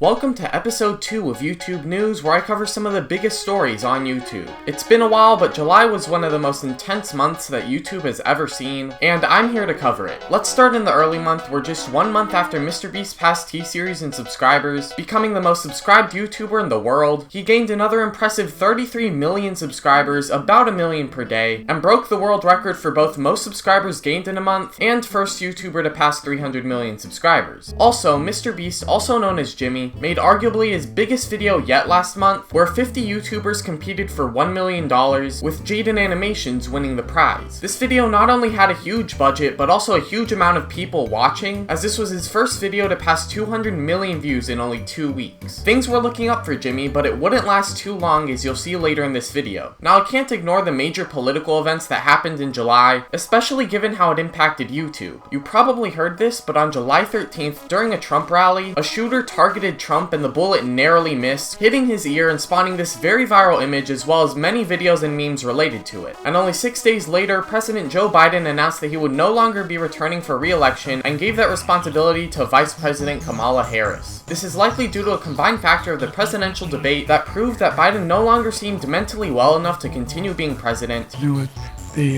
Welcome to episode 2 of YouTube News, where I cover some of the biggest stories on YouTube. It's been a while, but July was one of the most intense months that YouTube has ever seen, and I'm here to cover it. Let's start in the early month. We're just 1 month after MrBeast passed T-Series in subscribers, becoming the most subscribed YouTuber in the world. He gained another impressive 33 million subscribers, about a million per day, and broke the world record for both most subscribers gained in a month and first YouTuber to pass 300 million subscribers. Also, MrBeast, also known as Jimmy, made arguably his biggest video yet last month, where 50 YouTubers competed for $1 million, with Jaden Animations winning the prize. This video not only had a huge budget, but also a huge amount of people watching, as this was his first video to pass 200 million views in only 2 weeks. Things were looking up for Jimmy, but it wouldn't last too long, as you'll see later in this video. Now, I can't ignore the major political events that happened in July, especially given how it impacted YouTube. You probably heard this, but on July 13th, during a Trump rally, a shooter targeted Trump and the bullet narrowly missed, hitting his ear and spawning this very viral image, as well as many videos and memes related to it. And only 6 days later, President Joe Biden announced that he would no longer be returning for re-election and gave that responsibility to Vice President Kamala Harris. This is likely due to a combined factor of the presidential debate that proved that Biden no longer seemed mentally well enough to continue being president. To do with the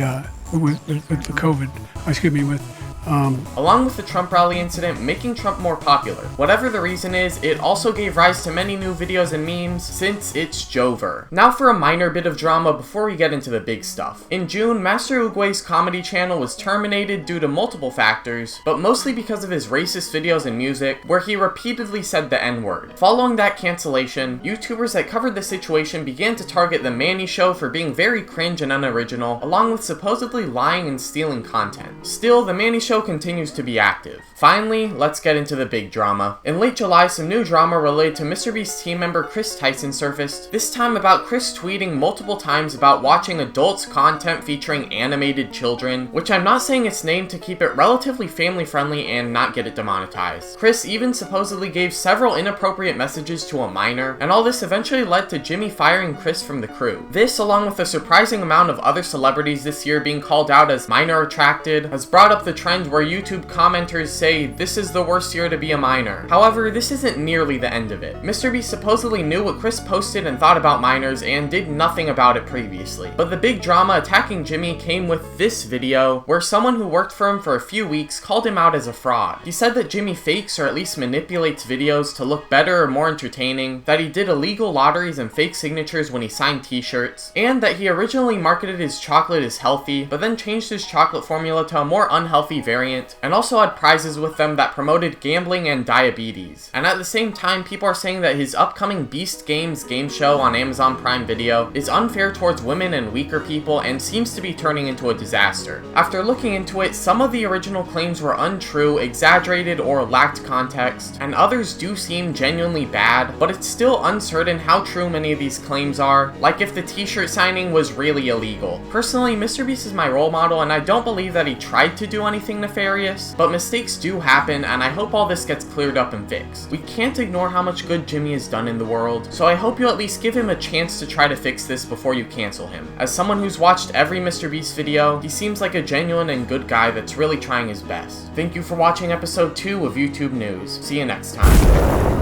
COVID, along with the Trump rally incident making Trump more popular. Whatever the reason is, it also gave rise to many new videos and memes, since it's Jover. Now for a minor bit of drama before we get into the big stuff. In June, Master Oogway's comedy channel was terminated due to multiple factors, but mostly because of his racist videos and music, where he repeatedly said the N-word. Following that cancellation, YouTubers that covered the situation began to target The Manny Show for being very cringe and unoriginal, along with supposedly lying and stealing content. Still, The Manny Show continues to be active. Finally, let's get into the big drama. In late July, some new drama related to MrBeast team member Chris Tyson surfaced, this time about Chris tweeting multiple times about watching adults content featuring animated children, which I'm not saying its name to keep it relatively family friendly and not get it demonetized. Chris even supposedly gave several inappropriate messages to a minor, and all this eventually led to Jimmy firing Chris from the crew. This, along with a surprising amount of other celebrities this year being called out as minor attracted, has brought up the trend where YouTube commenters say this is the worst year to be a minor. However, this isn't nearly the end of it. MrBeast supposedly knew what Chris posted and thought about minors and did nothing about it previously. But the big drama attacking Jimmy came with this video, where someone who worked for him for a few weeks called him out as a fraud. He said that Jimmy fakes or at least manipulates videos to look better or more entertaining, that he did illegal lotteries and fake signatures when he signed t-shirts, and that he originally marketed his chocolate as healthy, but then changed his chocolate formula to a more unhealthy variant, and also had prizes with them that promoted gambling and diabetes. And at the same time, people are saying that his upcoming Beast Games game show on Amazon Prime Video is unfair towards women and weaker people and seems to be turning into a disaster. After looking into it, some of the original claims were untrue, exaggerated, or lacked context, and others do seem genuinely bad, but it's still uncertain how true many of these claims are, like if the t-shirt signing was really illegal. Personally, MrBeast is my role model, and I don't believe that he tried to do anything nefarious, but mistakes do happen, and I hope all this gets cleared up and fixed. We can't ignore how much good Jimmy has done in the world, so I hope you at least give him a chance to try to fix this before you cancel him. As someone who's watched every MrBeast video, he seems like a genuine and good guy that's really trying his best. Thank you for watching episode 2 of YouTube News. See you next time.